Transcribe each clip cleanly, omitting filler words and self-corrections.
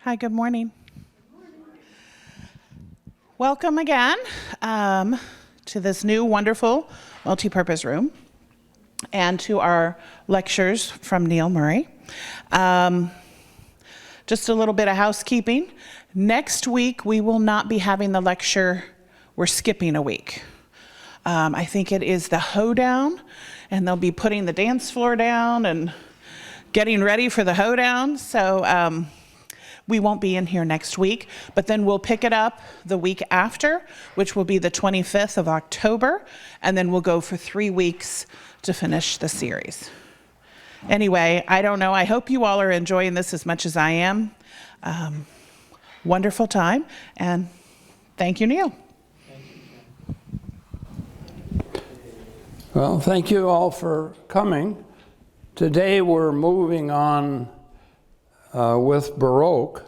Hi, good morning. Welcome again to this new wonderful multi-purpose room and to our lectures from Neale Murray. Just a little bit of housekeeping. Next week, we will not be having the lecture. We're skipping a week. I think it is the hoedown, and they'll be putting the dance floor down and getting ready for the hoedown. So we won't be in here next week, but then we'll pick it up the week after, which will be the 25th of October, and then we'll go for 3 weeks to finish the series. Anyway, I don't know. I hope you all are enjoying this as much as I am. Wonderful time, and thank you, Neale. Well, thank you all for coming. Today we're moving on with Baroque,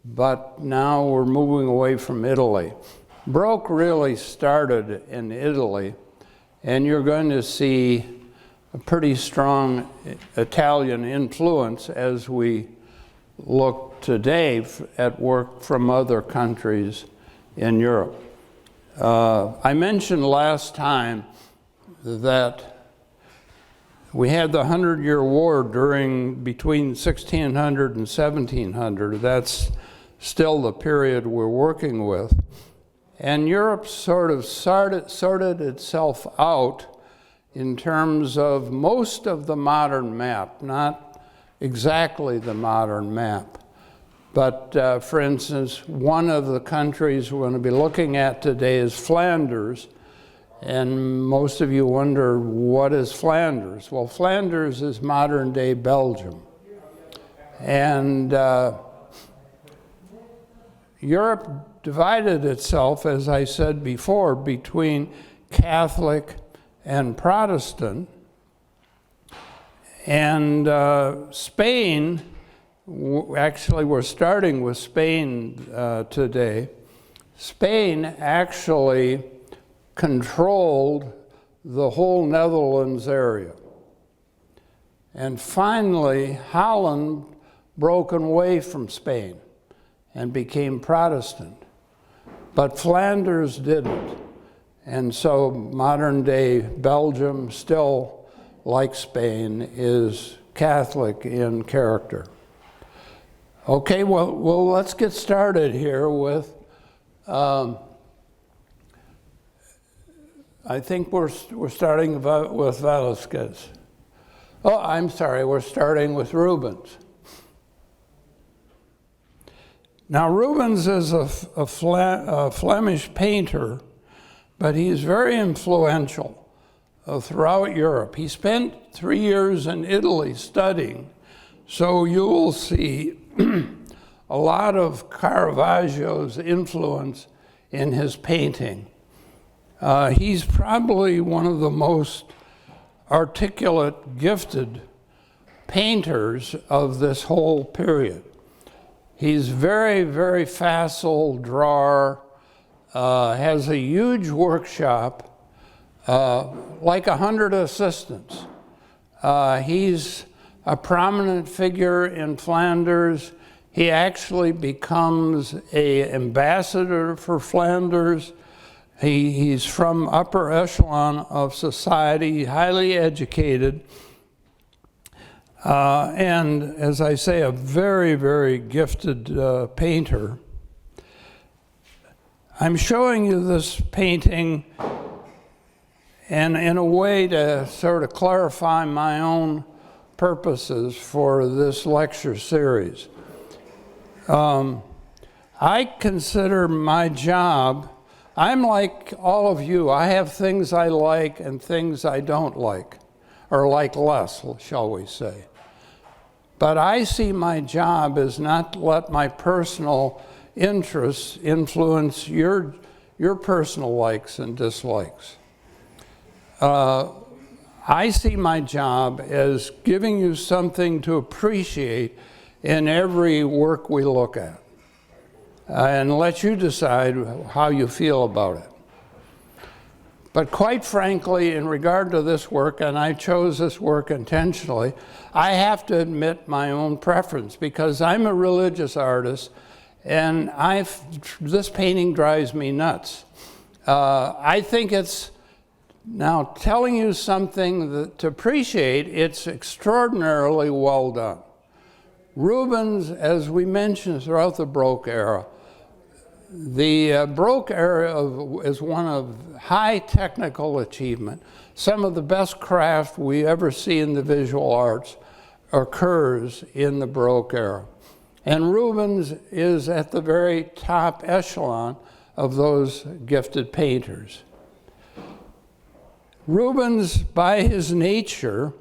but now we're moving away from Italy. Baroque really started in Italy, and you're going to see a pretty strong Italian influence as we look today at work from other countries in Europe. I mentioned last time that we had the 100-Year War between 1600 and 1700. That's still the period we're working with. And Europe sort of sorted itself out in terms of most of the modern map, not exactly the modern map. But for instance, one of the countries we're going to be looking at today is Flanders. And most of you wonder, what is Flanders? Well, Flanders is modern-day Belgium. And Europe divided itself, as I said before, between Catholic and Protestant. And Spain, actually we're starting with Spain today. Spain actually controlled the whole Netherlands area. And finally, Holland broke away from Spain and became Protestant. But Flanders didn't. And so modern-day Belgium, still like Spain, is Catholic in character. Okay, well let's get started here with I think we're starting with Velasquez. Oh, I'm sorry, we're starting with Rubens. Now, Rubens is a Flemish painter, but he's very influential throughout Europe. He spent 3 years in Italy studying, so you will see a lot of Caravaggio's influence in his painting. He's probably one of the most articulate, gifted painters of this whole period. He's very, very facile drawer, has a huge workshop, like 100 assistants. He's a prominent figure in Flanders. He actually becomes an ambassador for Flanders. He's from upper echelon of society, highly educated, and as I say, a very, very gifted painter. I'm showing you this painting and in a way to sort of clarify my own purposes for this lecture series. I consider my job, I'm like all of you. I have things I like and things I don't like, or like less, shall we say. But I see my job as not to let my personal interests influence your personal likes and dislikes. I see my job as giving you something to appreciate in every work we look at. And let you decide how you feel about it. But quite frankly, in regard to this work, and I chose this work intentionally, I have to admit my own preference, because I'm a religious artist, and this painting drives me nuts. I think it's, now telling you something that, to appreciate, it's extraordinarily well done. Rubens, as we mentioned throughout the Baroque era, the Baroque era is one of high technical achievement. Some of the best craft we ever see in the visual arts occurs in the Baroque era. And Rubens is at the very top echelon of those gifted painters. Rubens, by his nature,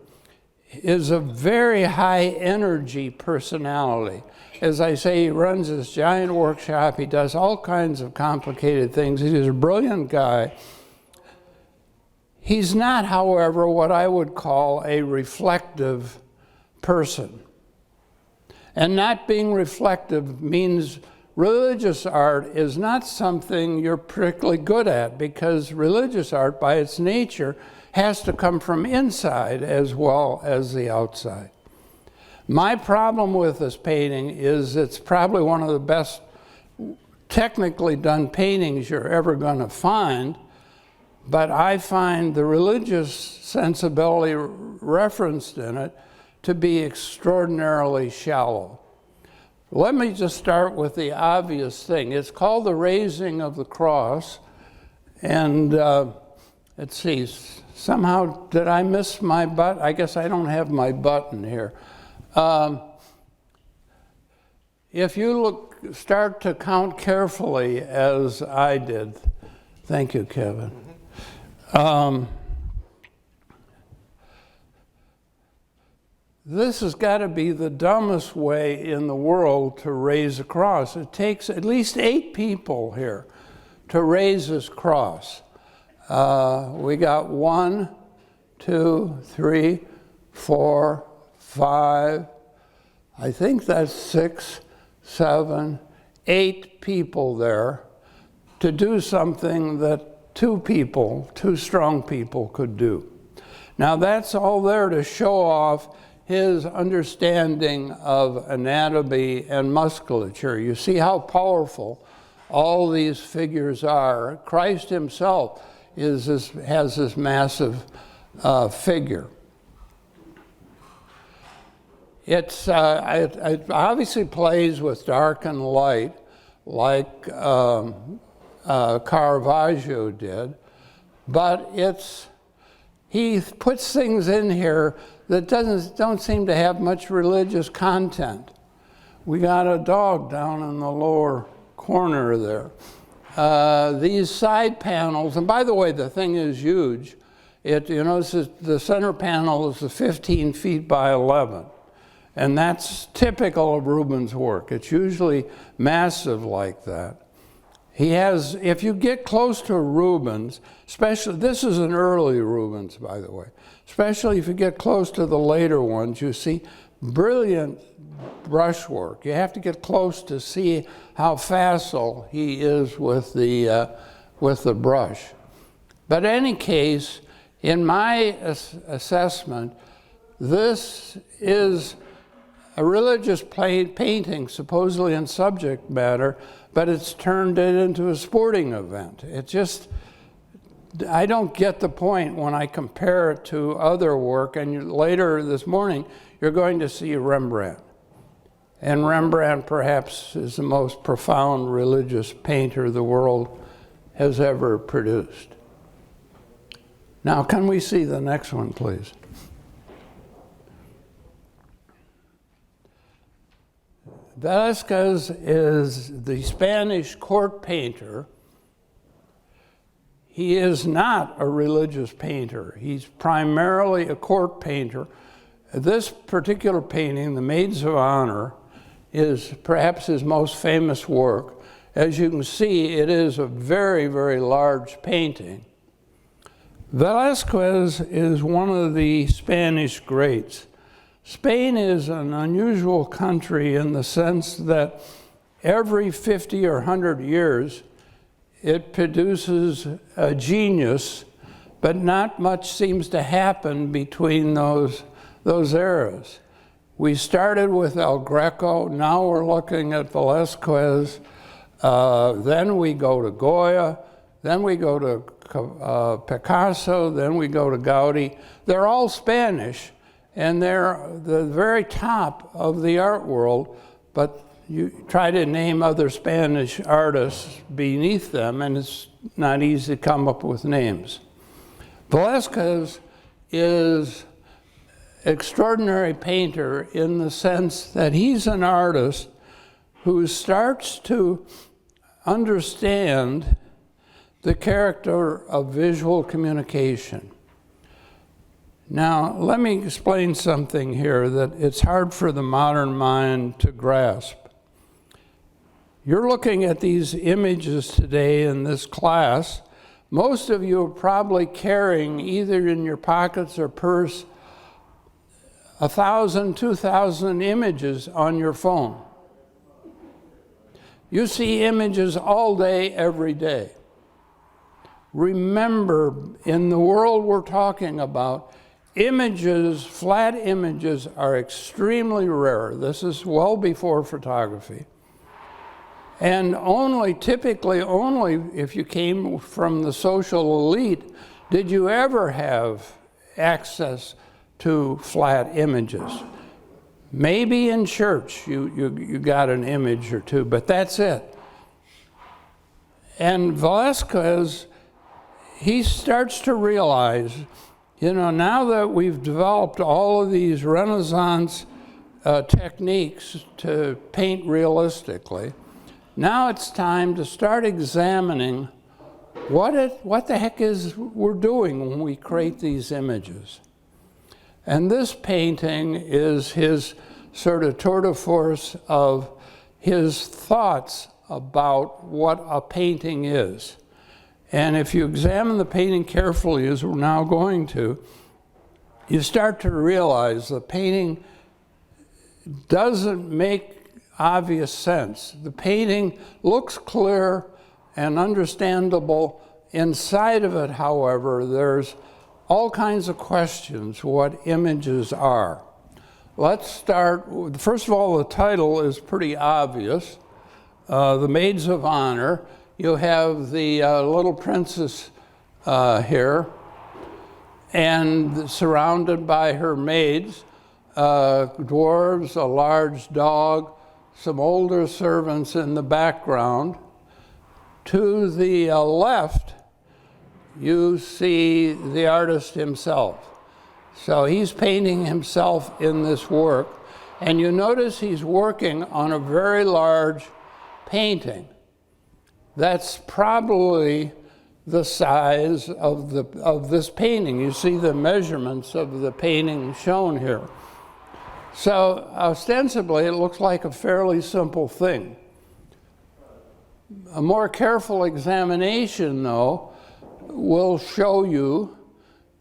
is a very high energy personality. As I say, he runs this giant workshop. He does all kinds of complicated things. He's a brilliant guy. He's not, however, what I would call a reflective person. And not being reflective means religious art is not something you're particularly good at, because religious art, by its nature, has to come from inside as well as the outside. My problem with this painting is it's probably one of the best technically done paintings you're ever going to find, but I find the religious sensibility referenced in it to be extraordinarily shallow. Let me just start with the obvious thing. It's called the Raising of the Cross, and let's see, somehow did I miss my button? I guess I don't have my button here. If you start to count carefully, as I did, thank you, Kevin. This has got to be the dumbest way in the world to raise a cross. It takes at least 8 people here to raise this cross. We got 1, 2, 3, 4, 5, I think that's 6, 7, 8 people there to do something that 2 strong people could do. Now that's all there to show off his understanding of anatomy and musculature. You see how powerful all these figures are. Christ himself has this massive figure. It obviously plays with dark and light, like Caravaggio did, but he puts things in here that don't seem to have much religious content. We got a dog down in the lower corner there. These side panels, and by the way, the thing is huge. You notice that the center panel is 15 feet by 11. And that's typical of Rubens' work. It's usually massive like that. He has, if you get close to Rubens, especially, this is an early Rubens, by the way, especially if you get close to the later ones, you see brilliant brushwork. You have to get close to see how facile he is with the brush. But in any case, in my assessment, this is a religious painting, supposedly in subject matter, but it's turned it into a sporting event. It just, I don't get the point when I compare it to other work, and later this morning, you're going to see Rembrandt. And Rembrandt perhaps is the most profound religious painter the world has ever produced. Now, can we see the next one, please? Velázquez is the Spanish court painter. He is not a religious painter. He's primarily a court painter. This particular painting, The Maids of Honor, is perhaps his most famous work. As you can see, it is a very, very large painting. Velázquez is one of the Spanish greats. Spain is an unusual country in the sense that every 50 or 100 years, it produces a genius but not much seems to happen between those eras. We started with El Greco, now we're looking at Velázquez, then we go to Goya, then we go to Picasso, then we go to Gaudi. They're all Spanish, and they're the very top of the art world, but you try to name other Spanish artists beneath them, and it's not easy to come up with names. Velázquez is an extraordinary painter in the sense that he's an artist who starts to understand the character of visual communication. Now, let me explain something here that it's hard for the modern mind to grasp. You're looking at these images today in this class. Most of you are probably carrying, either in your pockets or purse, 1,000, 2,000 images on your phone. You see images all day, every day. Remember, in the world we're talking about, images, flat images, are extremely rare. This is well before photography. And typically only if you came from the social elite did you ever have access to flat images. Maybe in church you got an image or two, but that's it. And Velázquez, he starts to realize, now that we've developed all of these Renaissance techniques to paint realistically, now it's time to start examining what the heck we're doing when we create these images. And this painting is his sort of tour de force of his thoughts about what a painting is. And if you examine the painting carefully, as we're now going to, you start to realize the painting doesn't make obvious sense. The painting looks clear and understandable. Inside of it, however, there's all kinds of questions what images are. Let's start, first of all, the title is pretty obvious. The Maids of Honor. You have the little princess here, and surrounded by her maids, dwarves, a large dog, some older servants in the background. To the left, you see the artist himself. So he's painting himself in this work, and you notice he's working on a very large painting. That's probably the size of this painting. You see the measurements of the painting shown here. So ostensibly, it looks like a fairly simple thing. A more careful examination, though, will show you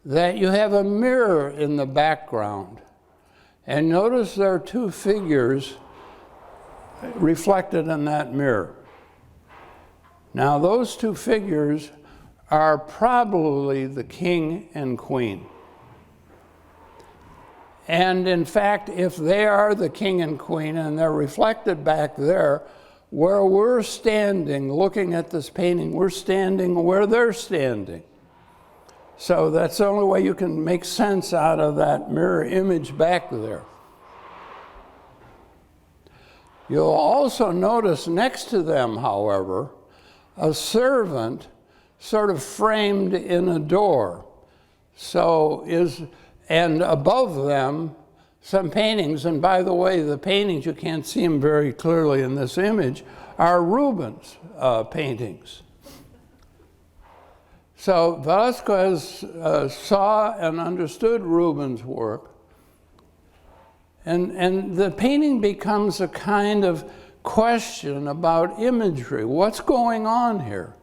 that you have a mirror in the background. And notice there are two figures reflected in that mirror. Now, those two figures are probably the king and queen. And in fact, if they are the king and queen and they're reflected back there, where we're standing looking at this painting, we're standing where they're standing. So that's the only way you can make sense out of that mirror image back there. You'll also notice next to them, however, a servant sort of framed in a door. And above them, some paintings, and by the way, the paintings, you can't see them very clearly in this image, are Rubens' paintings. So Velázquez saw and understood Rubens' work, and the painting becomes a kind of question about imagery. What's going on here?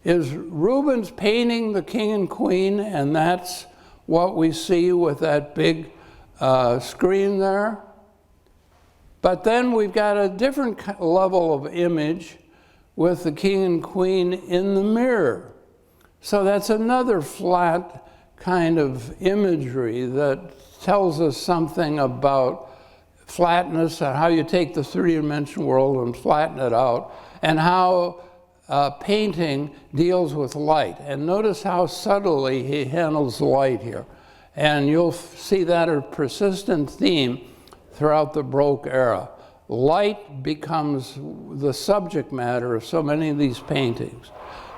Is Rubens painting the king and queen, and that's what we see with that big screen there? But then we've got a different level of image with the king and queen in the mirror. So that's another flat kind of imagery that tells us something about flatness and how you take the three-dimensional world and flatten it out, and how painting deals with light. And notice how subtly he handles light here. And you'll see that a persistent theme throughout the Baroque era. Light becomes the subject matter of so many of these paintings.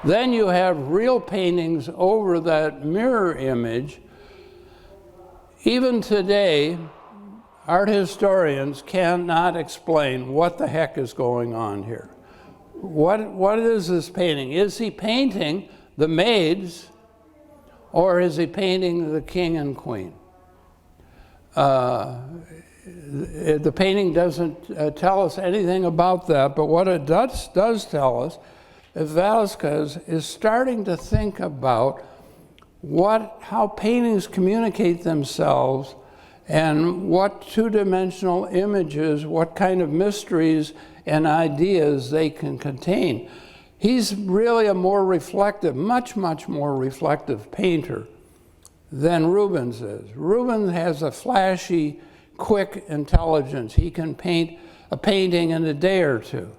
Then you have real paintings over that mirror image. Even today, art historians cannot explain what the heck is going on here. What is this painting? Is he painting the maids, or is he painting the king and queen? The painting doesn't tell us anything about that, but what it does tell us is Velázquez is starting to think about how paintings communicate themselves and what two-dimensional images, what kind of mysteries and ideas they can contain. He's really a more reflective, much more reflective painter than Rubens is. Rubens has a flashy, quick intelligence. He can paint a painting in a day or two.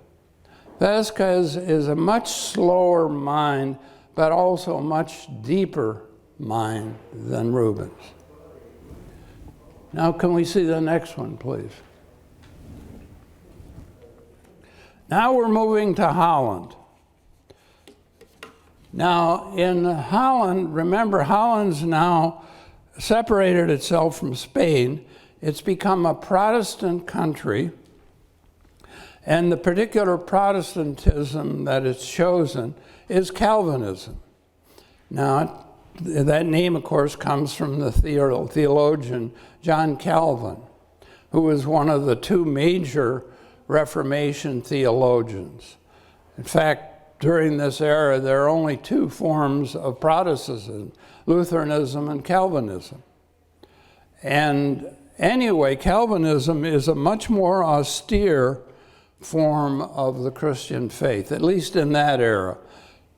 Velázquez is a much slower mind, but also a much deeper mind than Rubens. Now, can we see the next one, please? Now we're moving to Holland. Now, in Holland, remember, Holland's now separated itself from Spain. It's become a Protestant country, and the particular Protestantism that it's chosen is Calvinism. Now, that name, of course, comes from the theologian John Calvin, who was one of the two major Reformation theologians. In fact, during this era, there are only two forms of Protestantism, Lutheranism and Calvinism. And anyway, Calvinism is a much more austere form of the Christian faith, at least in that era.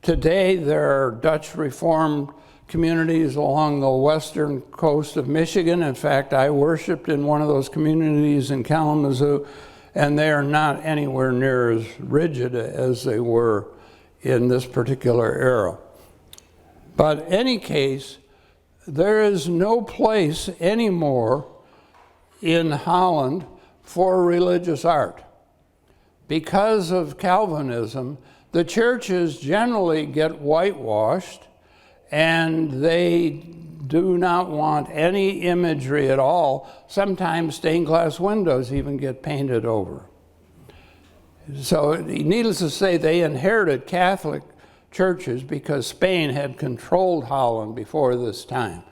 Today, there are Dutch Reformed communities along the western coast of Michigan. In fact, I worshiped in one of those communities in Kalamazoo, and they are not anywhere near as rigid as they were in this particular era. But in any case, there is no place anymore in Holland for religious art. Because of Calvinism, the churches generally get whitewashed, and they do not want any imagery at all. Sometimes stained glass windows even get painted over. So needless to say, they inherited Catholic churches because Spain had controlled Holland before this time.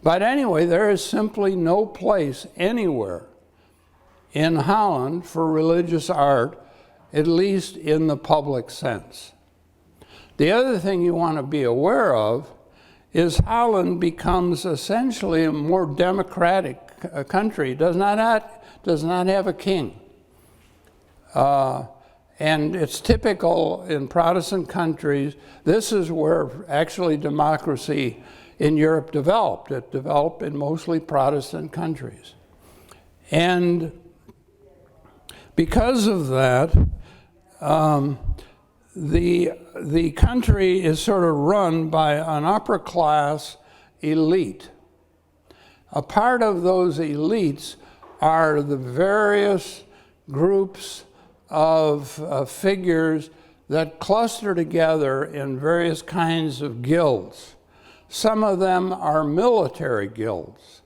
But anyway, there is simply no place anywhere in Holland for religious art, at least in the public sense. The other thing you want to be aware of is Holland becomes essentially a more democratic country. It does not have a king. And it's typical in Protestant countries. This is where actually democracy in Europe developed. It developed in mostly Protestant countries. And because of that, the country is sort of run by an upper class elite. A part of those elites are the various groups of figures that cluster together in various kinds of guilds. Some of them are military guilds.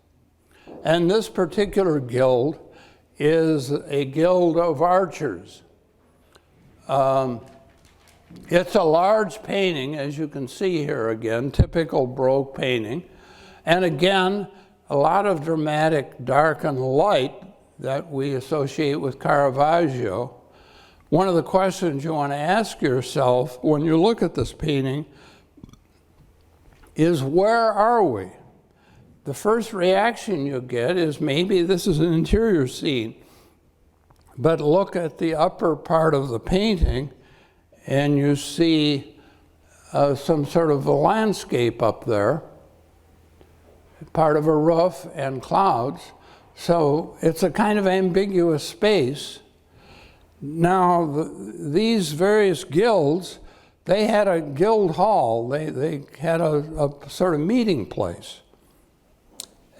And this particular guild is a guild of archers. It's a large painting, as you can see here again, typical Baroque painting. And again, a lot of dramatic dark and light that we associate with Caravaggio. One of the questions you want to ask yourself when you look at this painting is, where are we? The first reaction you get is maybe this is an interior scene. But look at the upper part of the painting, and you see some sort of a landscape up there, part of a roof and clouds. So it's a kind of ambiguous space. Now, these various guilds, they had a guild hall. They had a sort of meeting place.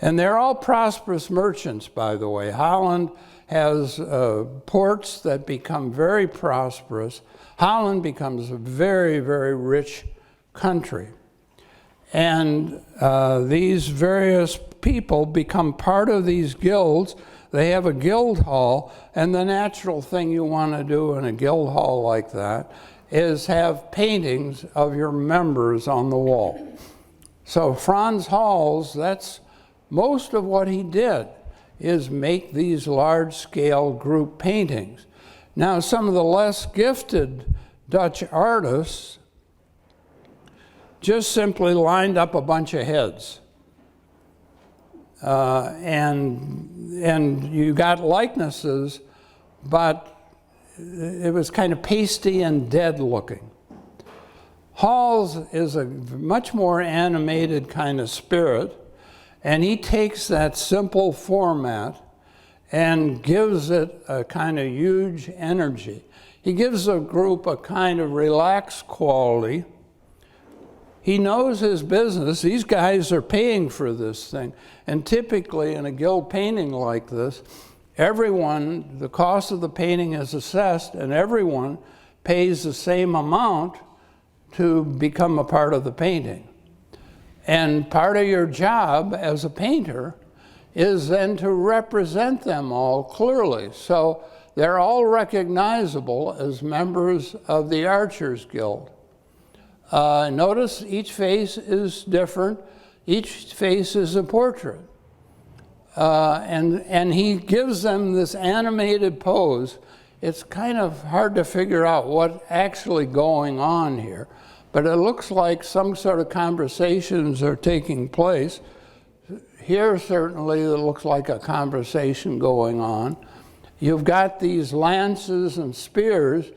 And they're all prosperous merchants, by the way. Holland has ports that become very prosperous. Holland becomes a very, very rich country. And these various people become part of these guilds. They have a guild hall, and the natural thing you want to do in a guild hall like that is have paintings of your members on the wall. So Franz Hals, that's most of what he did, is make these large-scale group paintings. Now, some of the less gifted Dutch artists just simply lined up a bunch of heads. And you got likenesses, but it was kind of pasty and dead looking. Hals is a much more animated kind of spirit, and he takes that simple format and gives it a kind of huge energy. He gives the group a kind of relaxed quality. He knows his business. These guys are paying for this thing. And typically in a guild painting like this, everyone, the cost of the painting is assessed, and everyone pays the same amount to become a part of the painting. And part of your job as a painter is then to represent them all clearly. So they're all recognizable as members of the Archers Guild. Notice each face is different. Each face is a portrait. And he gives them this animated pose. It's kind of hard to figure out what's actually going on here, but it looks like some sort of conversations are taking place. Here, certainly, it looks like a conversation going on. You've got these lances and spears.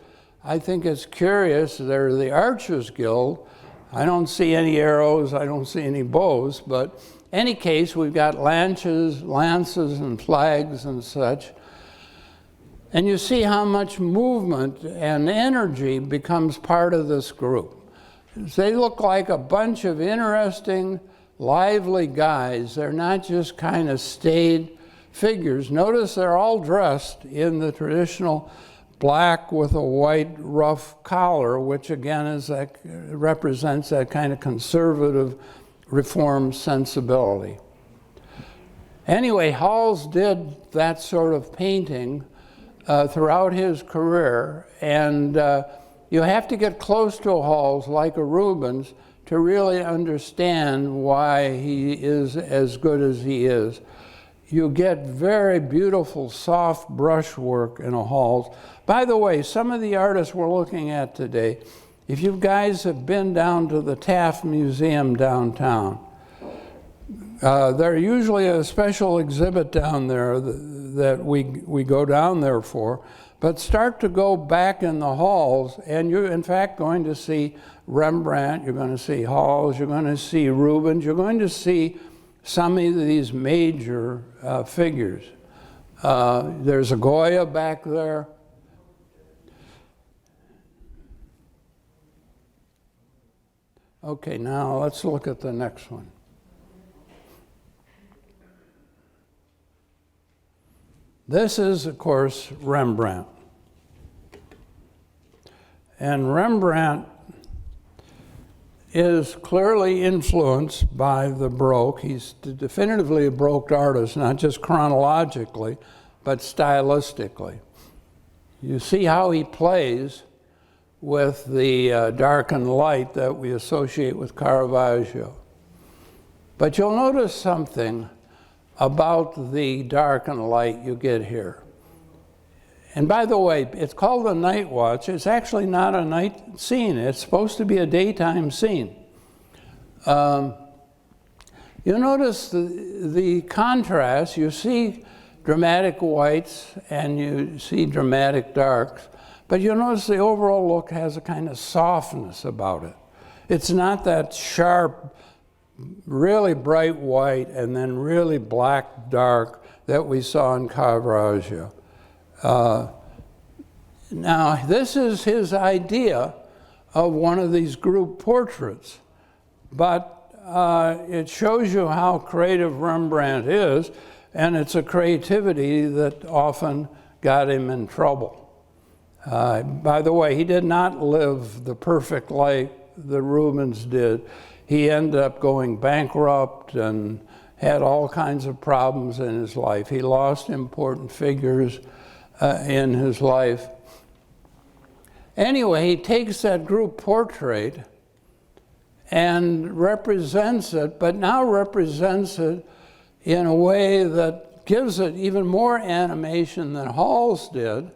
I think it's curious, they're the Archers Guild. I don't see any arrows, I don't see any bows, but in any case, we've got lances and flags and such. And you see how much movement and energy becomes part of this group. They look like a bunch of interesting, lively guys. They're not just kind of staid figures. Notice they're all dressed in the traditional black with a white rough collar, which again is represents that kind of conservative reform sensibility. Anyway, Hals did that sort of painting throughout his career, and you have to get close to a Hals like a Rubens to really understand why he is as good as he is. You get very beautiful, soft brushwork in a Hals. By the way, some of the artists we're looking at today, if you guys have been down to the Taft Museum downtown, there's usually a special exhibit down there that we go down there for. But start to go back in the halls, and you're in fact going to see Rembrandt, you're going to see Hals, you're going to see Rubens, you're going to see some of these major figures. There's a Goya back there. Okay, now let's look at the next one. This is, of course, Rembrandt. And Rembrandt is clearly influenced by the Baroque. He's definitively a Baroque artist, not just chronologically, but stylistically. You see how he plays with the dark and light that we associate with Caravaggio. But you'll notice something about the dark and light you get here. And by the way, it's called a night watch. It's actually not a night scene. It's supposed to be a daytime scene. You notice the contrast. You see dramatic whites and you see dramatic darks, but you notice the overall look has a kind of softness about it. It's not that sharp, really bright white and then really black dark that we saw in Caravaggio. Now, this is his idea of one of these group portraits, but it shows you how creative Rembrandt is, and it's a creativity that often got him in trouble. By the way, he did not live the perfect life that Rubens did. He ended up going bankrupt and had all kinds of problems in his life. He lost important figures in his life. Anyway, he takes that group portrait and represents it, but now represents it in a way that gives it even more animation than Hall's did,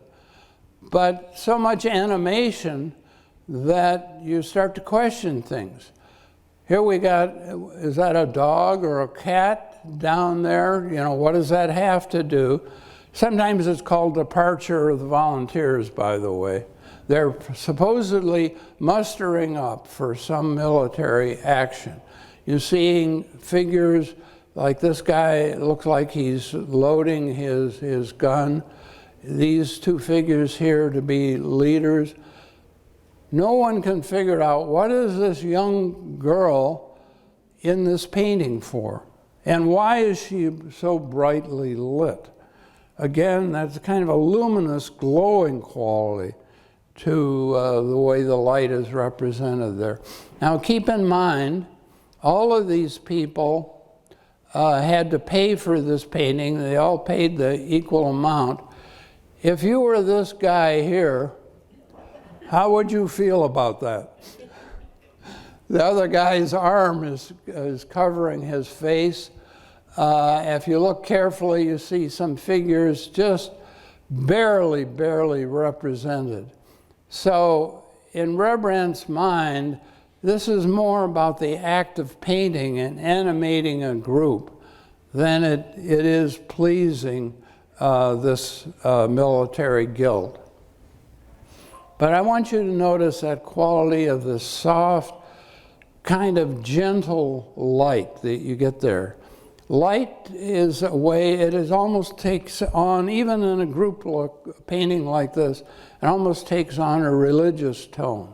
but so much animation that you start to question things. Here we got, is that a dog or a cat down there? You know, what does that have to do? Sometimes it's called departure of the volunteers, by the way. They're supposedly mustering up for some military action. You're seeing figures like this guy, looks like he's loading his gun. These two figures here to be leaders. No one can figure out what is this young girl in this painting for, and why is she so brightly lit? Again, that's kind of a luminous, glowing quality to the way the light is represented there. Now keep in mind, all of these people had to pay for this painting. They all paid the equal amount. If you were this guy here, how would you feel about that? The other guy's arm is covering his face. If you look carefully, you see some figures just barely represented. So in Rembrandt's mind, this is more about the act of painting and animating a group than it is pleasing this military guild. But I want you to notice that quality of the soft, kind of gentle light that you get there. Light is a way, it almost takes on, even in a group look, painting like this, it almost takes on a religious tone.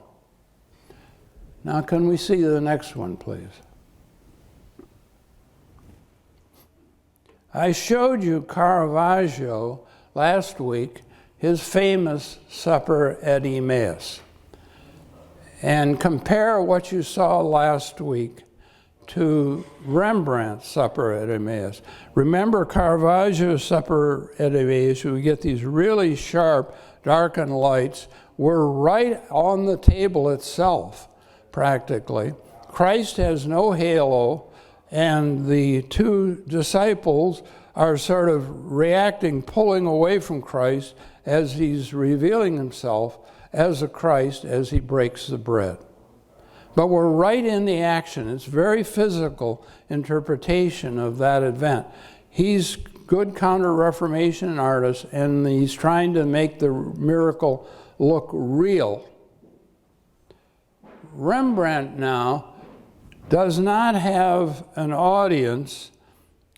Now, can we see the next one, please? I showed you Caravaggio last week, his famous Supper at Emmaus. And compare what you saw last week to Rembrandt's Supper at Emmaus. Remember Caravaggio's Supper at Emmaus, we get these really sharp, darkened lights. We're right on the table itself, practically. Christ has no halo, and the two disciples are sort of reacting, pulling away from Christ as he's revealing himself as a Christ as he breaks the bread. But we're right in the action. It's very physical interpretation of that event. He's good Counter-Reformation artist, and he's trying to make the miracle look real. Rembrandt now does not have an audience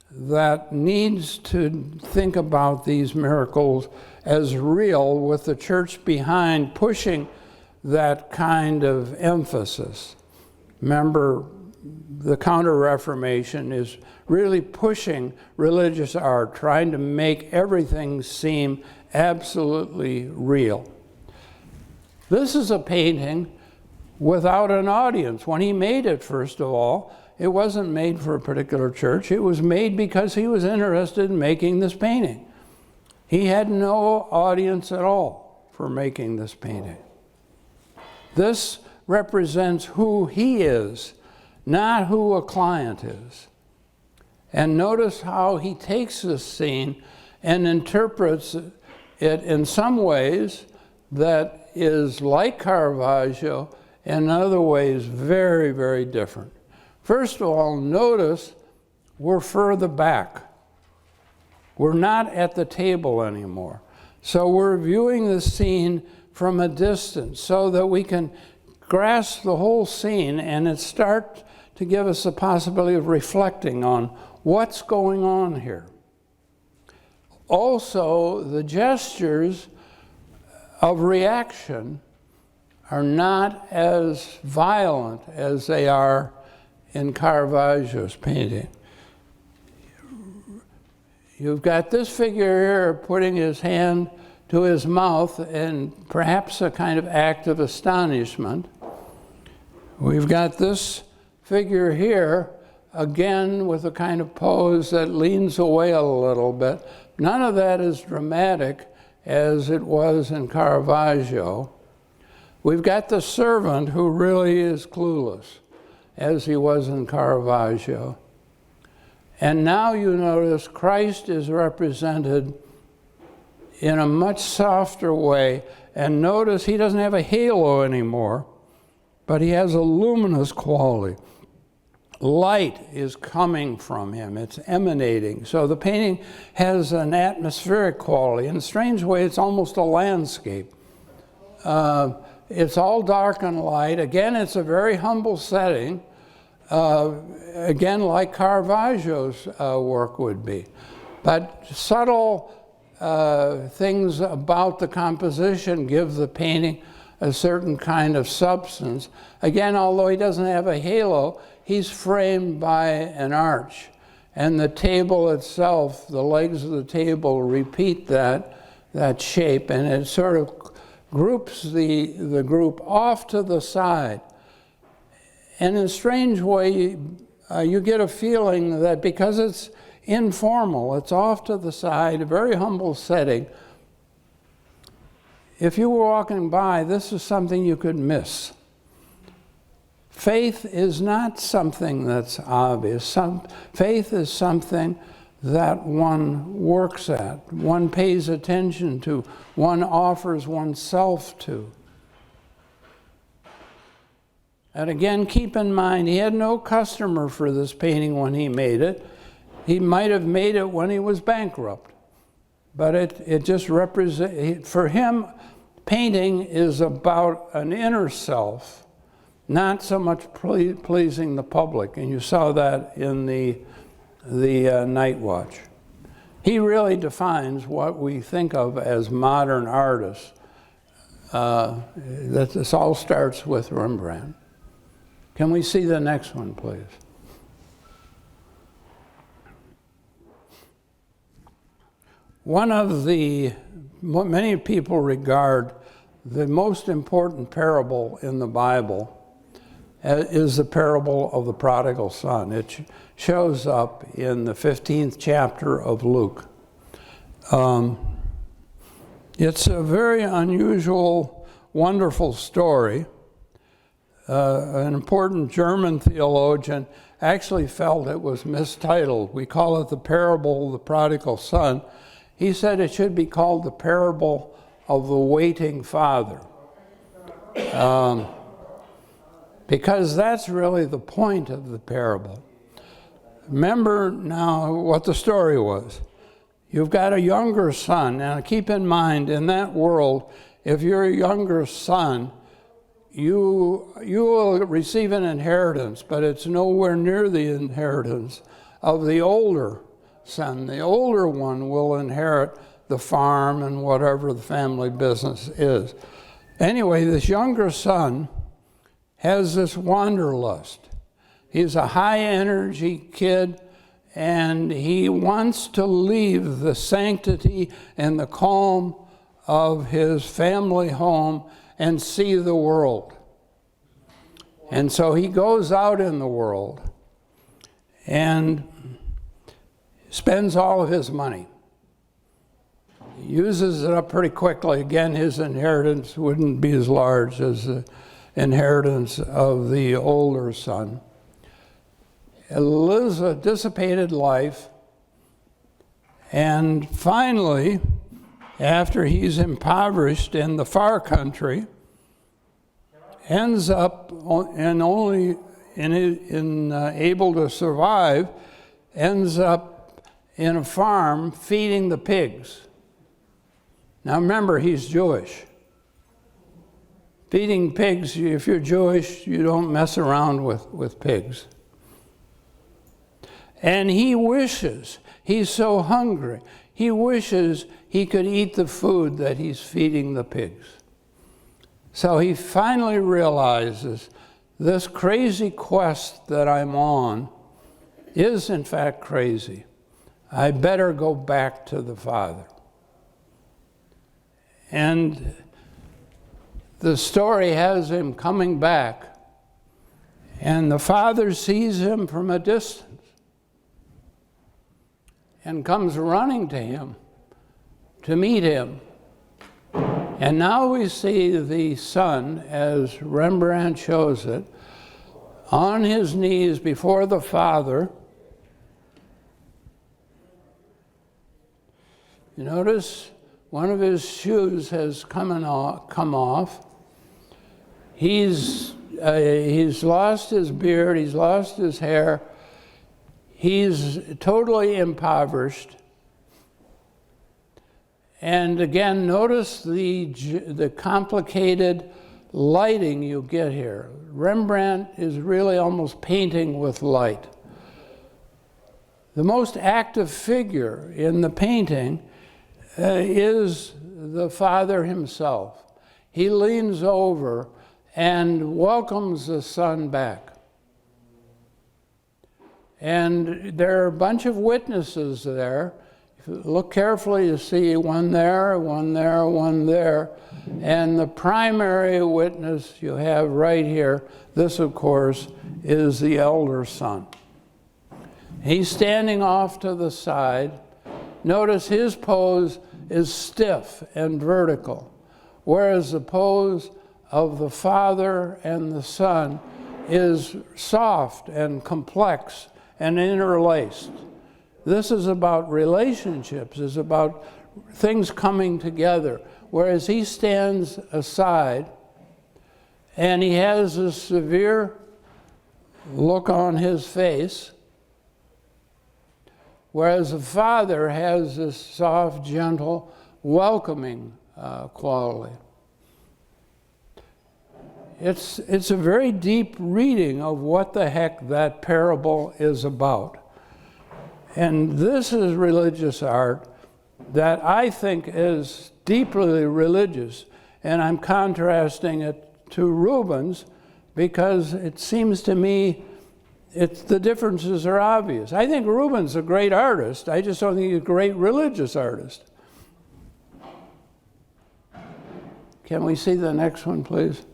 that needs to think about these miracles as real, with the church behind pushing that kind of emphasis. Remember, the Counter-Reformation is really pushing religious art, trying to make everything seem absolutely real. This is a painting without an audience. When he made it, first of all, it wasn't made for a particular church. It was made because he was interested in making this painting. He had no audience at all for making this painting. This represents who he is, not who a client is. And notice how he takes this scene and interprets it in some ways that is like Caravaggio, and in other ways very, very different. First of all, notice we're further back. We're not at the table anymore. So we're viewing the scene from a distance so that we can grasp the whole scene, and it starts to give us the possibility of reflecting on what's going on here. Also, the gestures of reaction are not as violent as they are in Caravaggio's painting. You've got this figure here putting his hand to his mouth and perhaps a kind of act of astonishment. We've got this figure here, again with a kind of pose that leans away a little bit. None of that is dramatic as it was in Caravaggio. We've got the servant who really is clueless, as he was in Caravaggio. And now you notice Christ is represented in a much softer way. And notice he doesn't have a halo anymore, but he has a luminous quality. Light is coming from him. It's emanating. So the painting has an atmospheric quality. In a strange way, it's almost a landscape. It's all dark and light. Again, it's a very humble setting. Again, like Caravaggio's work would be. But subtle things about the composition give the painting a certain kind of substance. Again, although he doesn't have a halo, he's framed by an arch. And the table itself, the legs of the table repeat that shape, and it sort of groups the group off to the side. And in a strange way, you get a feeling that because it's informal, it's off to the side, a very humble setting. If you were walking by, this is something you could miss. Faith is not something that's obvious. Faith is something that one works at, one pays attention to, one offers oneself to. And again, keep in mind, he had no customer for this painting when he made it. He might have made it when he was bankrupt. But it just represents, for him, painting is about an inner self, not so much pleasing the public. And you saw that in the Night Watch. He really defines what we think of as modern artists. This all starts with Rembrandt. Can we see the next one, please? One of what many people regard the most important parable in the Bible is the parable of the prodigal son. It shows up in the 15th chapter of Luke. It's a very unusual, wonderful story. An important German theologian actually felt it was mistitled. We call it the parable of the prodigal son. He said it should be called the parable of the waiting father. Because that's really the point of the parable. Remember now what the story was. You've got a younger son. Now keep in mind, in that world, if you're a younger son, you will receive an inheritance, but it's nowhere near the inheritance of the older son. The older one will inherit the farm and whatever the family business is. Anyway, this younger son has this wanderlust. He's a high-energy kid, and he wants to leave the sanctity and the calm of his family home and see the world. And so he goes out in the world and spends all of his money. He uses it up pretty quickly. Again, his inheritance wouldn't be as large as the inheritance of the older son. He lives a dissipated life, and finally, after he's impoverished in the far country, ends up and only able to survive, ends up in a farm feeding the pigs. Now remember, he's Jewish. feeding pigs, if you're Jewish, you don't mess around with pigs. And he wishes, he's so hungry, he wishes he could eat the food that he's feeding the pigs. So he finally realizes this crazy quest that I'm on is in fact crazy. I better go back to the Father. And the story has him coming back, and the Father sees him from a distance and comes running to him to meet him. And now we see the Son, as Rembrandt shows it, on his knees before the Father. You notice one of his shoes has come off. He's lost his beard, he's lost his hair, he's totally impoverished. And again, notice the complicated lighting you get here. Rembrandt is really almost painting with light. The most active figure in the painting is the Father himself. He leans over and welcomes the Son back. And there are a bunch of witnesses there. If you look carefully, you see one there, one there, one there. And the primary witness you have right here, this of course, is the elder son. He's standing off to the side. Notice his pose is stiff and vertical, whereas the pose of the Father and the Son is soft and complex and interlaced. This is about relationships, is about things coming together, whereas he stands aside and he has a severe look on his face, whereas the Father has this soft, gentle, welcoming quality. It's a very deep reading of what the heck that parable is about. And this is religious art that I think is deeply religious, and I'm contrasting it to Rubens because it seems to me the differences are obvious. I think Rubens is a great artist. I just don't think he's a great religious artist. Can we see the next one, please?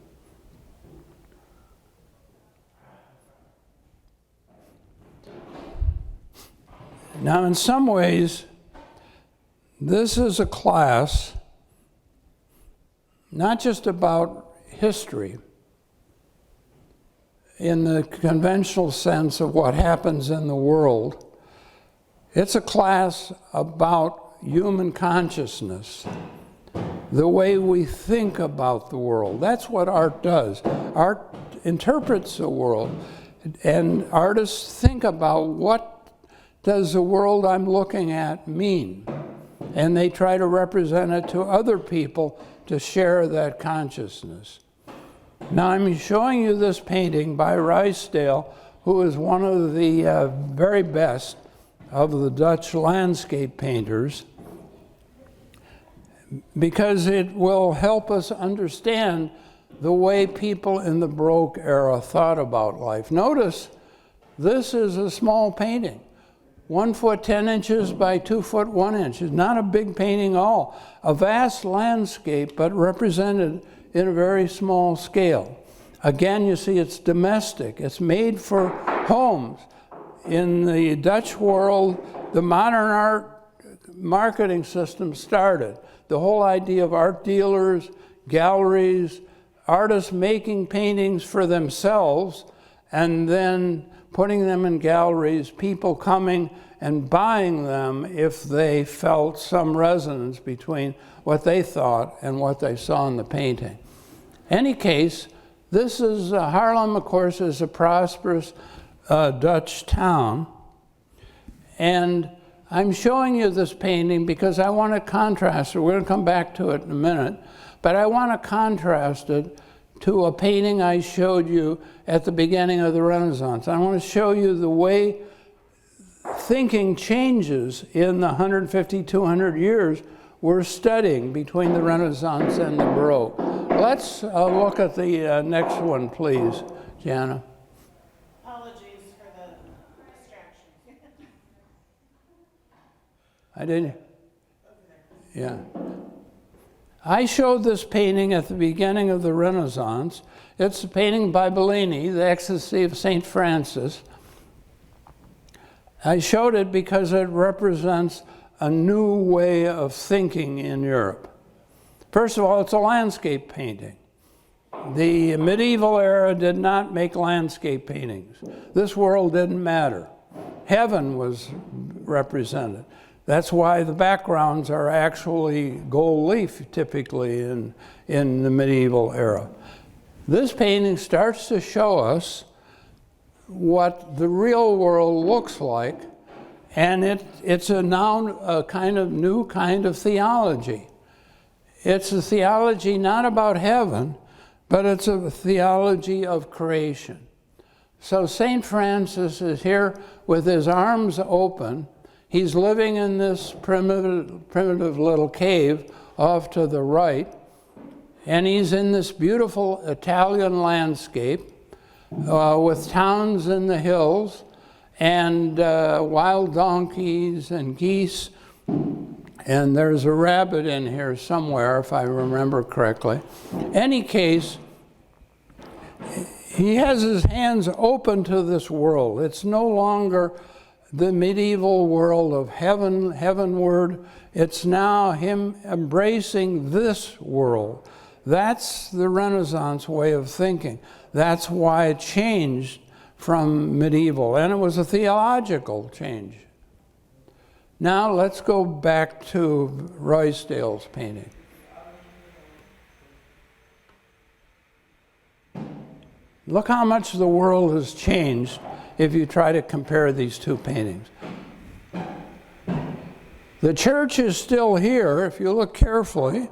Now, in some ways, this is a class not just about history in the conventional sense of what happens in the world. It's a class about human consciousness, the way we think about the world. That's what art does. Art interprets the world, and artists think about what does the world I'm looking at mean? And they try to represent it to other people to share that consciousness. Now I'm showing you this painting by Ruysdael, who is one of the very best of the Dutch landscape painters, because it will help us understand the way people in the Baroque era thought about life. Notice, this is a small painting. 1 foot 10 inches by 2 foot 1 inch. It's not a big painting at all. A vast landscape, but represented in a very small scale. Again, you see it's domestic. It's made for homes. In the Dutch world, the modern art marketing system started. The whole idea of art dealers, galleries, artists making paintings for themselves, and then putting them in galleries, people coming and buying them if they felt some resonance between what they thought and what they saw in the painting. Any case, this is Haarlem, of course, is a prosperous Dutch town. And I'm showing you this painting because I want to contrast it. We're going to come back to it in a minute. But I want to contrast it to a painting I showed you at the beginning of the Renaissance. I want to show you the way thinking changes in the 150, 200 years we're studying between the Renaissance and the Baroque. Let's look at the next one, please, Jana. Apologies for the distraction. I didn't? Yeah. I showed this painting at the beginning of the Renaissance. It's a painting by Bellini, The Ecstasy of St. Francis. I showed it because it represents a new way of thinking in Europe. First of all, it's a landscape painting. The medieval era did not make landscape paintings. This world didn't matter. Heaven was represented. That's why the backgrounds are actually gold leaf, typically, in the medieval era. This painting starts to show us what the real world looks like, and it's now a kind of new kind of theology. It's a theology not about heaven, but it's a theology of creation. So St. Francis is here with his arms open. He's living in this primitive little cave off to the right, and he's in this beautiful Italian landscape with towns in the hills and wild donkeys and geese, and there's a rabbit in here somewhere, if I remember correctly. Any case, he has his hands open to this world. It's no longer the medieval world of heavenward. It's now him embracing this world. That's the Renaissance way of thinking. That's why it changed from medieval, and it was a theological change. Now let's go back to Ruysdael's painting. Look how much the world has changed if you try to compare these two paintings. The church is still here, if you look carefully.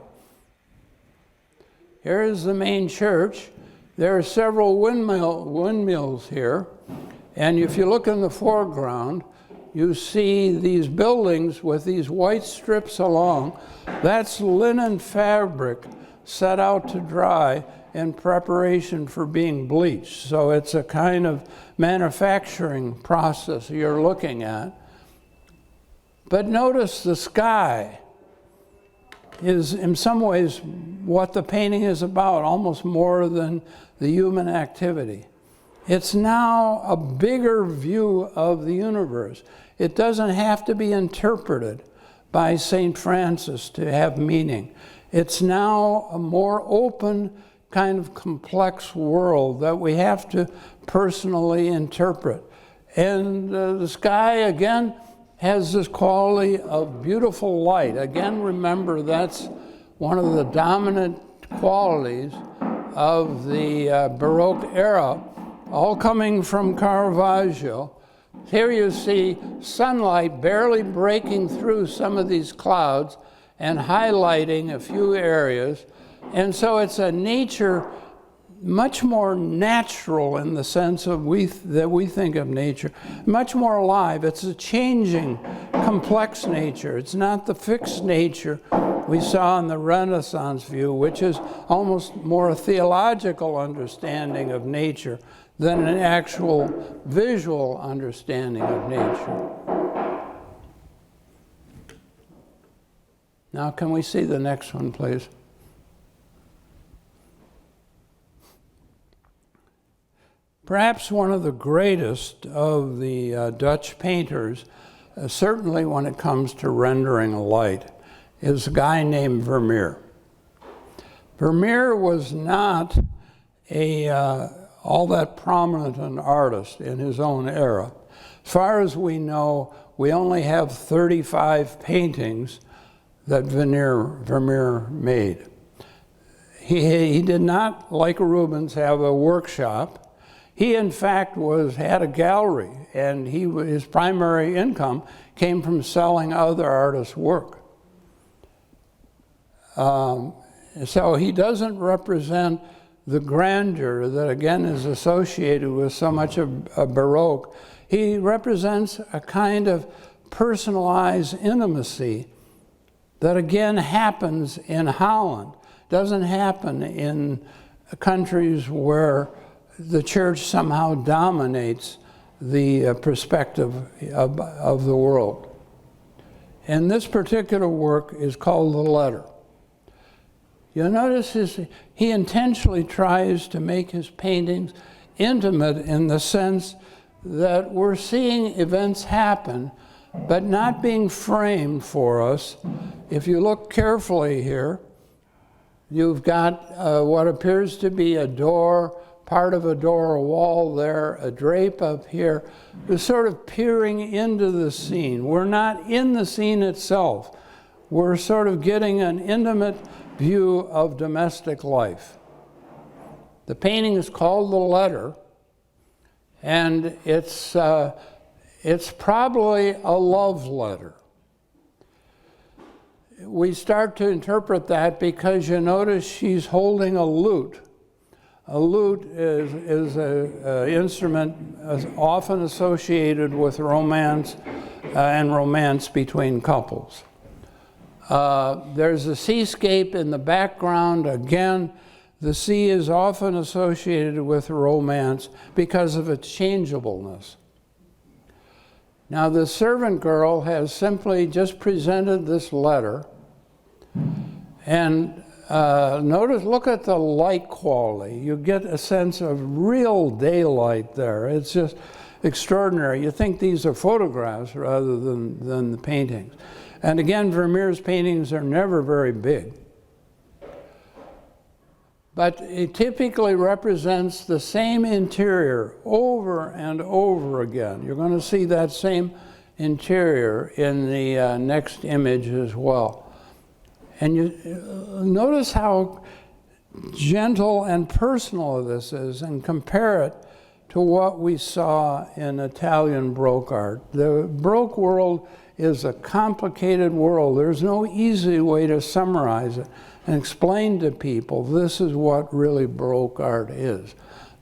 Here is the main church. There are several windmills here. And if you look in the foreground, you see these buildings with these white strips along. That's linen fabric set out to dry in preparation for being bleached. So it's a kind of manufacturing process you're looking at. But notice the sky is in some ways what the painting is about, almost more than the human activity. It's now a bigger view of the universe. It doesn't have to be interpreted by St. Francis to have meaning. It's now a more open, kind of complex world that we have to personally interpret. And the sky, again, has this quality of beautiful light. Again, remember, that's one of the dominant qualities of the Baroque era, all coming from Caravaggio. Here you see sunlight barely breaking through some of these clouds and highlighting a few areas. And so it's a nature much more natural in the sense of that we think of nature, much more alive. It's a changing, complex nature. It's not the fixed nature we saw in the Renaissance view, which is almost more a theological understanding of nature than an actual visual understanding of nature. Now, can we see the next one, please? Perhaps one of the greatest of the Dutch painters, certainly when it comes to rendering light, is a guy named Vermeer. Vermeer was not all that prominent an artist in his own era. As far as we know, we only have 35 paintings that Vermeer made. He did not, like Rubens, have a workshop. He, in fact, had a gallery, and his primary income came from selling other artists' work. So he doesn't represent the grandeur that again is associated with so much of Baroque. He represents a kind of personalized intimacy that again happens in Holland. Doesn't happen in countries where the church somehow dominates the perspective of the world. And this particular work is called The Letter. You'll notice he intentionally tries to make his paintings intimate in the sense that we're seeing events happen, but not being framed for us. If you look carefully here, you've got what appears to be a door, part of a door, a wall there, a drape up here. We're sort of peering into the scene. We're not in the scene itself. We're sort of getting an intimate view of domestic life. The painting is called The Letter, and it's probably a love letter. We start to interpret that because you notice she's holding a lute. A lute is an instrument often associated with romance and romance between couples. There's a seascape in the background. Again, the sea is often associated with romance because of its changeableness. Now, the servant girl has simply just presented this letter, and look at the light quality. You get a sense of real daylight there. It's just extraordinary. You think these are photographs rather than the paintings. And again, Vermeer's paintings are never very big. But it typically represents the same interior over and over again. You're going to see that same interior in the next image as well. And you notice how gentle and personal this is, and compare it to what we saw in Italian Baroque art. The Baroque world is a complicated world. There's no easy way to summarize it and explain to people this is what really Baroque art is.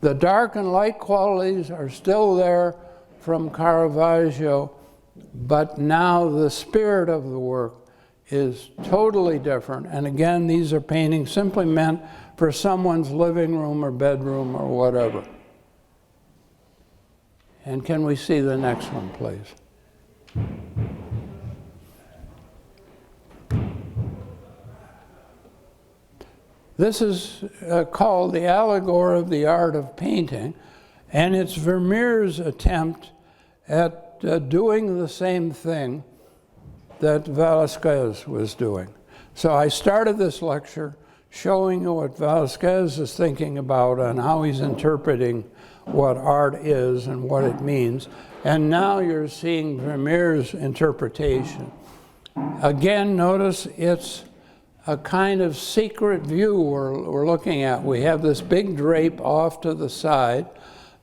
The dark and light qualities are still there from Caravaggio, but now the spirit of the work is totally different. And again, these are paintings simply meant for someone's living room or bedroom or whatever. And can we see the next one, please? This is called The Allegory of the Art of Painting, and it's Vermeer's attempt at doing the same thing that Velasquez was doing. So I started this lecture showing you what Velasquez is thinking about and how he's interpreting what art is and what it means. And now you're seeing Vermeer's interpretation. Again, notice it's a kind of secret view we're looking at. We have this big drape off to the side.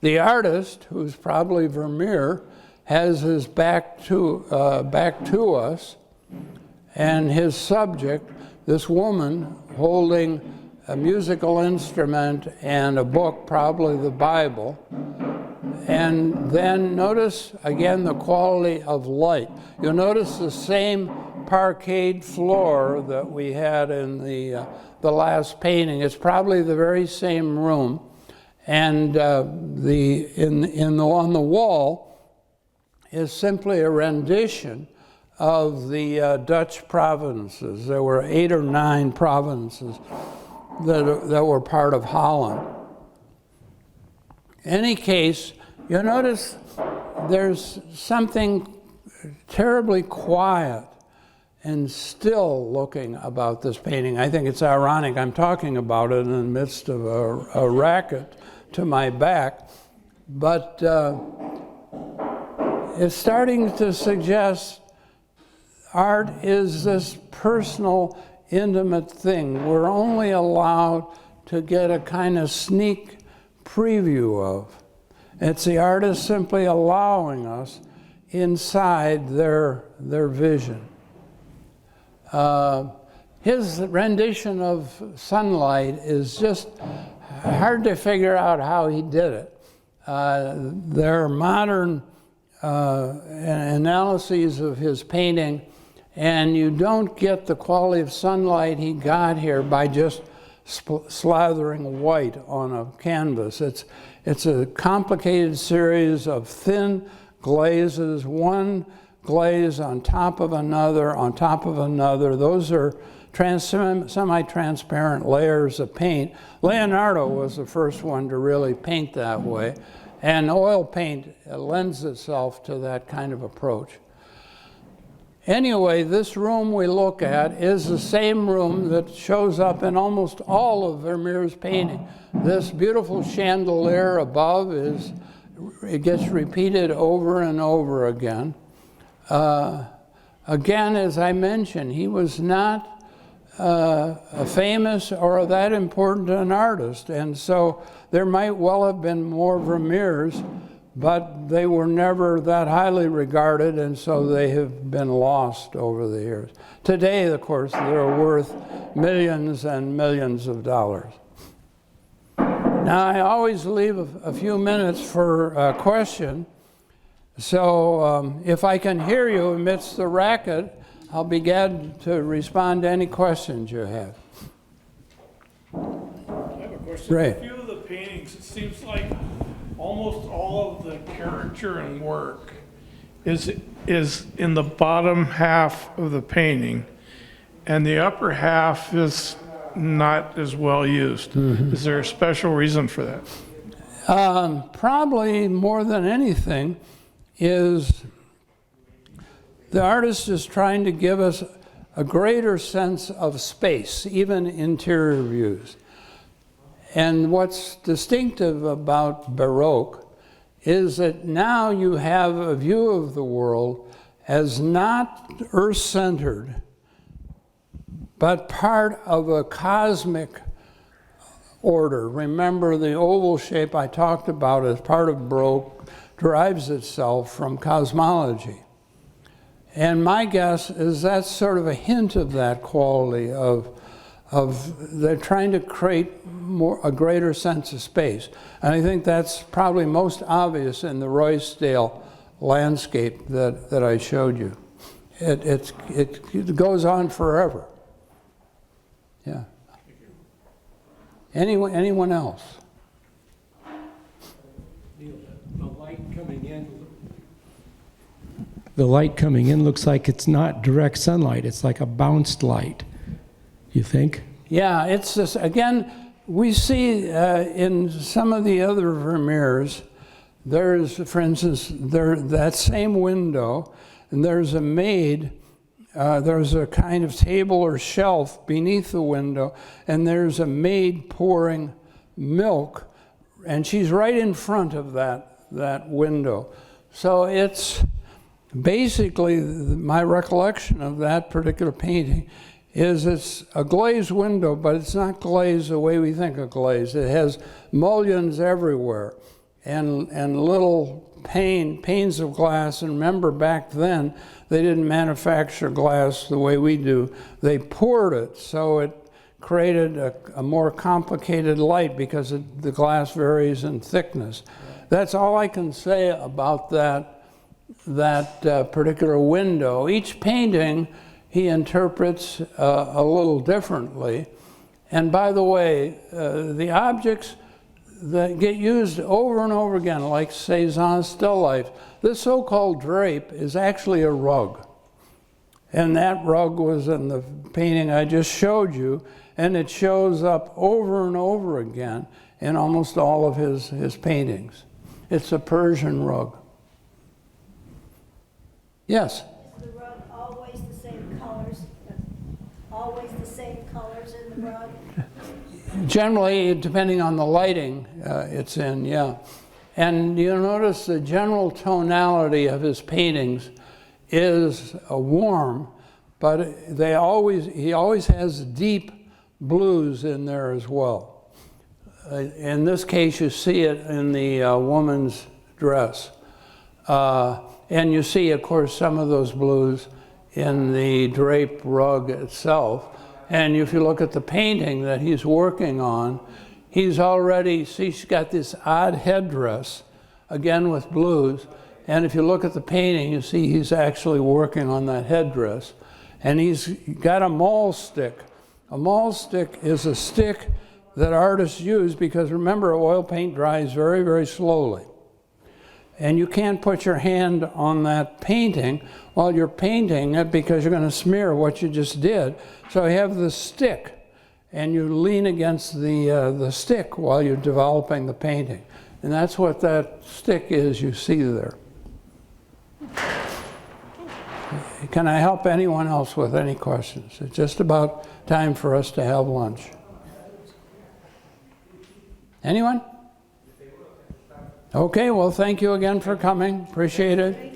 The artist, who's probably Vermeer, has his back to us, and his subject, this woman holding a musical instrument and a book, probably the Bible. And then notice again the quality of light. You'll notice the same parquet floor that we had in the last painting. It's probably the very same room, and on the wall is simply a rendition of the Dutch provinces. There were 8 or 9 provinces that were part of Holland. In any case, you'll notice there's something terribly quiet and still looking about this painting. I think it's ironic I'm talking about it in the midst of a racket to my back, but it's starting to suggest art is this personal, intimate thing we're only allowed to get a kind of sneak preview of. It's the artist simply allowing us inside their vision. His rendition of sunlight is just hard to figure out how he did it. There are modern analyses of his painting, and you don't get the quality of sunlight he got here by just slathering white on a canvas. It's a complicated series of thin glazes, one glaze on top of another, on top of another. Those are semi-transparent layers of paint. Leonardo was the first one to really paint that way, and oil paint lends itself to that kind of approach. Anyway, this room we look at is the same room that shows up in almost all of Vermeer's painting. This beautiful chandelier above it gets repeated over and over again. Again, as I mentioned, he was not a famous or that important an artist, and so there might well have been more Vermeers, but they were never that highly regarded, and so they have been lost over the years. Today, of course, they're worth millions and millions of dollars. Now, I always leave a few minutes for a question, so if I can hear you amidst the racket, I'll be glad to respond to any questions you have. I have a question. Right. A few of the paintings, it seems like almost all of the character and work is in the bottom half of the painting, and the upper half is not as well used. Mm-hmm. Is there a special reason for that? Probably more than anything is the artist is trying to give us a greater sense of space, even interior views. And what's distinctive about Baroque is that now you have a view of the world as not earth-centered, but part of a cosmic order. Remember, the oval shape I talked about as part of Baroque derives itself from cosmology. And my guess is that's sort of a hint of that quality of they're trying to create a greater sense of space. And I think that's probably most obvious in the Roysdale landscape that I showed you. It goes on forever. Yeah. Anyone else? The light coming in looks like it's not direct sunlight. It's like a bounced light. You think? Yeah, it's this, again, we see in some of the other Vermeers, there's, for instance, that same window, and there's a maid, there's a kind of table or shelf beneath the window, and there's a maid pouring milk, and she's right in front of that window. So it's basically, my recollection of that particular painting is it's a glazed window, but it's not glazed the way we think of glaze. It has mullions everywhere and little panes of glass. And remember, back then, they didn't manufacture glass the way we do. They poured it, so it created a more complicated light because the glass varies in thickness. That's all I can say about that particular window. Each painting he interprets a little differently. And by the way, the objects that get used over and over again, like Cézanne's still life, this so-called drape is actually a rug. And that rug was in the painting I just showed you, and it shows up over and over again in almost all of his paintings. It's a Persian rug. Yes? Is the rug always the same colors? Always the same colors in the rug? Generally, depending on the lighting it's in, yeah. And you'll notice the general tonality of his paintings is warm, but he always has deep blues in there as well. In this case, you see it in the woman's dress. And you see, of course, some of those blues in the drape rug itself. And if you look at the painting that he's working on, he's already, see, she's got this odd headdress, again with blues. And if you look at the painting, you see he's actually working on that headdress. And he's got a maul stick. A maul stick is a stick that artists use because, remember, oil paint dries very, very slowly. And you can't put your hand on that painting while you're painting it because you're going to smear what you just did. So you have the stick, and you lean against the stick while you're developing the painting. And that's what that stick is you see there. Can I help anyone else with any questions? It's just about time for us to have lunch. Anyone? Okay, well, thank you again for coming. Appreciate it.